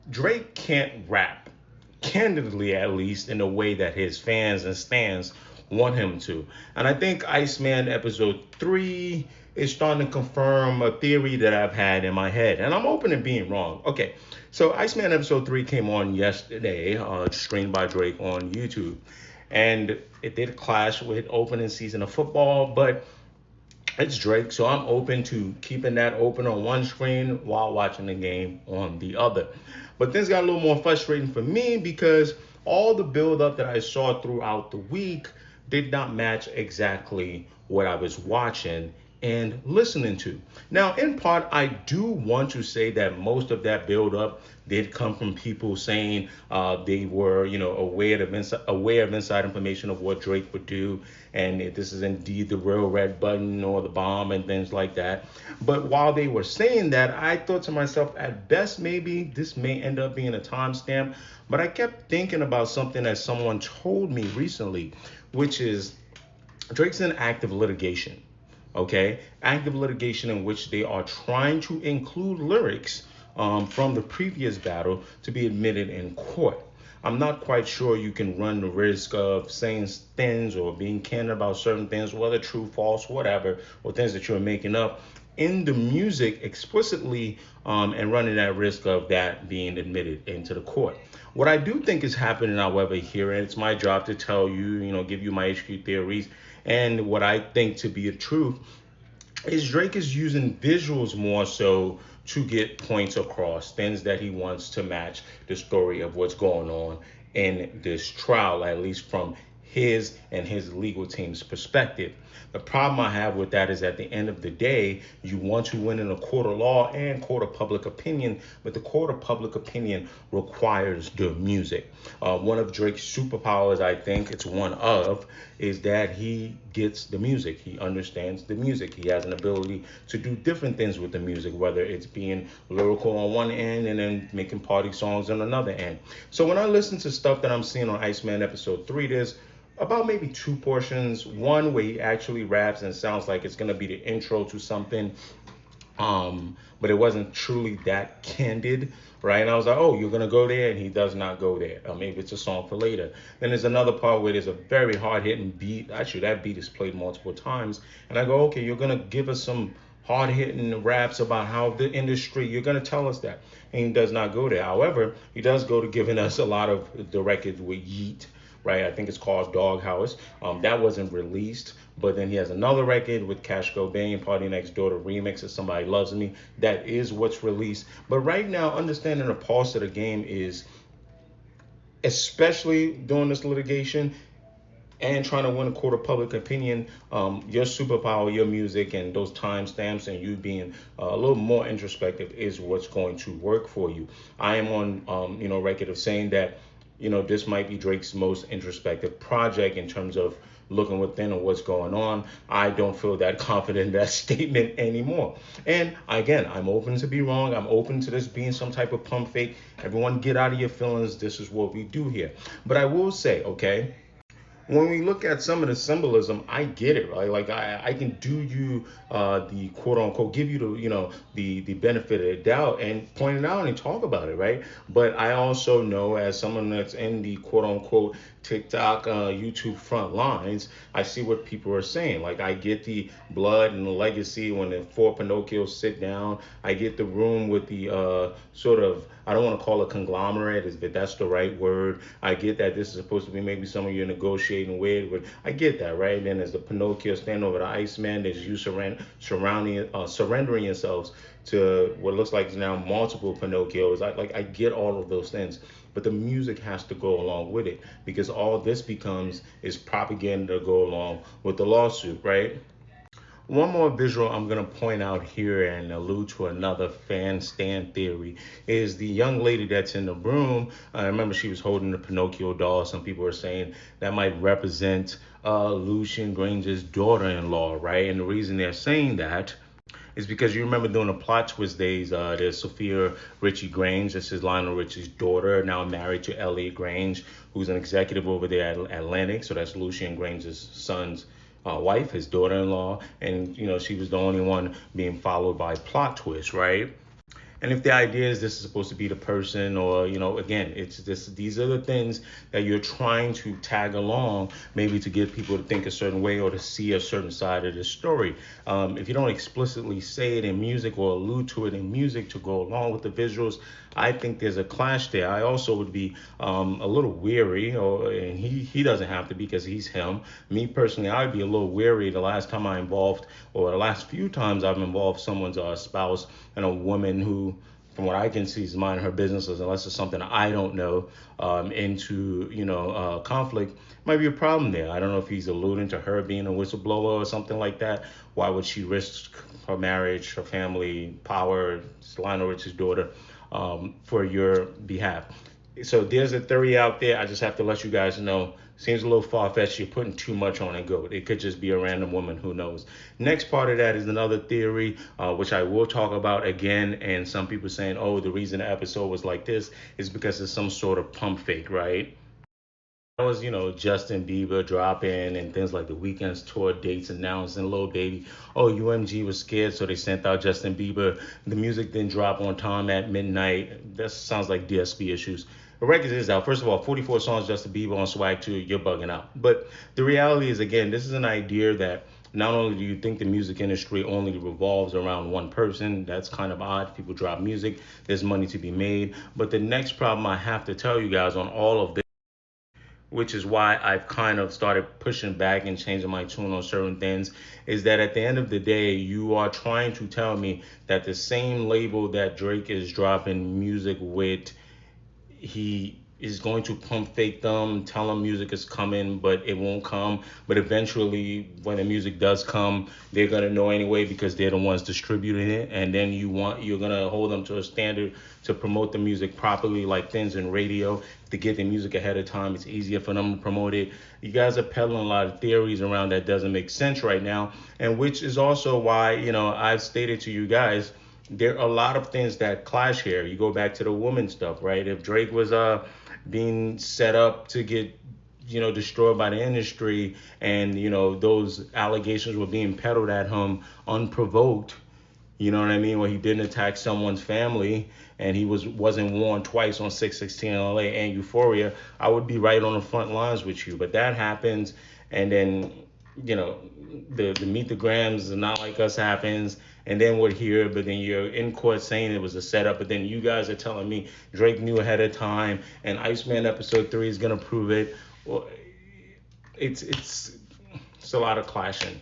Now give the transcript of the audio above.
Drake can't rap, candidly at least, in the way that his fans and stans want him to. And I think Iceman episode 3 is starting to confirm a theory that I've had in my head. And I'm open to being wrong. Okay, so Iceman episode 3 came on yesterday, streamed by Drake on YouTube. And it did clash with opening season of football, but it's Drake, so I'm open to keeping that open on one screen while watching the game on the other. But things got a little more frustrating for me because all the build up that I saw throughout the week did not match exactly what I was watching and listening to. Now, in part, I do want to say that most of that build up did come from people saying they were, aware of inside information of what Drake would do, and if this is indeed the real red button or the bomb and things like that. But while they were saying that, I thought to myself, at best, maybe this may end up being a timestamp. But I kept thinking about something that someone told me recently, which is Drake's in active litigation. Okay, active litigation in which they are trying to include lyrics from the previous battle to be admitted in court. I'm not quite sure you can run the risk of saying things or being candid about certain things, whether true, false, whatever, or things that you're making up in the music explicitly, and running that risk of that being admitted into the court. What I do think is happening, however, here, and it's my job to tell you, give you my HQ theories and what I think to be a truth, is Drake is using visuals more so to get points across, things that he wants to match the story of what's going on in this trial, at least from his and his legal team's perspective. The problem I have with that is at the end of the day, you want to win in a court of law and court of public opinion, but the court of public opinion requires the music. One of Drake's superpowers, I think it's one of, is that he gets the music. He understands the music. He has an ability to do different things with the music, whether it's being lyrical on one end and then making party songs on another end. So when I listen to stuff that I'm seeing on Iceman episode 3, there's about maybe two portions. One where he actually raps and sounds like it's gonna be the intro to something, but it wasn't truly that candid, right? And I was like, oh, you're gonna go there, and he does not go there. Maybe it's a song for later. Then there's another part where there's a very hard hitting beat. Actually, that beat is played multiple times, and I go, okay, you're gonna give us some hard hitting raps about how the industry, you're gonna tell us that, and he does not go there. However, he does go to giving us a lot of the records with Yeet, right? I think it's called Doghouse. That wasn't released, but then he has another record with Cash Cobain, Party Next Door, the remix of Somebody Loves Me. That is what's released. But right now, understanding the pulse of the game is, especially during this litigation and trying to win a court of public opinion, your superpower, your music, and those timestamps, and you being a little more introspective is what's going to work for you. I am on, record of saying that, this might be Drake's most introspective project in terms of looking within and what's going on. I don't feel that confident in that statement anymore. And again, I'm open to be wrong. I'm open to this being some type of pump fake. Everyone get out of your feelings. This is what we do here. But I will say, okay, when we look at some of the symbolism, I get it, right? Like I can do you the quote unquote, give you the the benefit of the doubt and point it out and talk about it, right? But I also know, as someone that's in the quote unquote TikTok, YouTube front lines, I see what people are saying. Like I get the blood and the legacy when the four Pinocchios sit down. I get the room with the sort of, I don't want to call it conglomerate, if that's the right word. I get that this is supposed to be maybe someone you're negotiating with, but I get that, right? And then there's the Pinocchio stand over the Iceman. There's you surrendering yourselves to what looks like now multiple Pinocchios. I get all of those things, but the music has to go along with it, because all this becomes is propaganda to go along with the lawsuit, right? One more visual I'm going to point out here and allude to another fan stand theory is the young lady that's in the room. I remember she was holding the Pinocchio doll. Some people are saying that might represent Lucian Granger's daughter-in-law, right? And the reason they're saying that is because you remember during the plot twist days, there's Sophia Richie Grange. This is Lionel Richie's daughter, now married to Elliot Grange, who's an executive over there at Atlantic. So that's Lucian Grange's son's wife, his daughter-in-law, and she was the only one being followed by plot twist, right? And if the idea is this is supposed to be the person, or again, it's this, these are the things that you're trying to tag along, maybe to get people to think a certain way or to see a certain side of the story. If you don't explicitly say it in music or allude to it in music to go along with the visuals, I think there's a clash there. I also would be a little weary, and he doesn't have to be because he's him. Me personally, I'd be a little weary the last time I involved, or the last few times I've involved someone's spouse and a woman who, from what I can see, is minding her business, unless it's something I don't know, into conflict. Might be a problem there. I don't know if he's alluding to her being a whistleblower or something like that. Why would she risk her marriage, her family, power, Lionel Richie's daughter, for your behalf? So there's a theory out there. I just have to let you guys know. Seems a little far-fetched. You're putting too much on a goat. It could just be a random woman. Who knows? Next part of that is another theory, which I will talk about again. And some people saying, oh, the reason the episode was like this is because it's some sort of pump fake, right? That was, Justin Bieber dropping and things like the Weeknd's tour dates announced and Lil Baby. Oh, UMG was scared, so they sent out Justin Bieber. The music didn't drop on time at midnight. That sounds like DSP issues. The record is out. First of all, 44 songs Justin Bieber on Swag 2. You're bugging out. But the reality is, again, this is an idea that not only do you think the music industry only revolves around one person, that's kind of odd. People drop music, there's money to be made. But the next problem I have to tell you guys on all of this, which is why I've kind of started pushing back and changing my tune on certain things, is that at the end of the day, you are trying to tell me that the same label that Drake is dropping music with, he is going to pump fake them, tell them music is coming, but it won't come. But eventually, when the music does come, they're gonna know anyway because they're the ones distributing it. And then you're gonna hold them to a standard to promote the music properly, like things in radio. To get the music ahead of time, it's easier for them to promote it. You guys are peddling a lot of theories around that doesn't make sense right now, and which is also why I've stated to you guys there are a lot of things that clash here. You go back to the woman stuff, right? If Drake was being set up to get destroyed by the industry, and those allegations were being peddled at him unprovoked, you know what I mean, where he didn't attack someone's family, and he wasn't warned twice on 616 LA and Euphoria, I would be right on the front lines with you. But that happens, and then the Meet the Grams and Not Like Us happens, and then we're here, but then you're in court saying it was a setup, but then you guys are telling me Drake knew ahead of time, and Iceman episode 3 is gonna prove it. Well, it's a lot of clashing.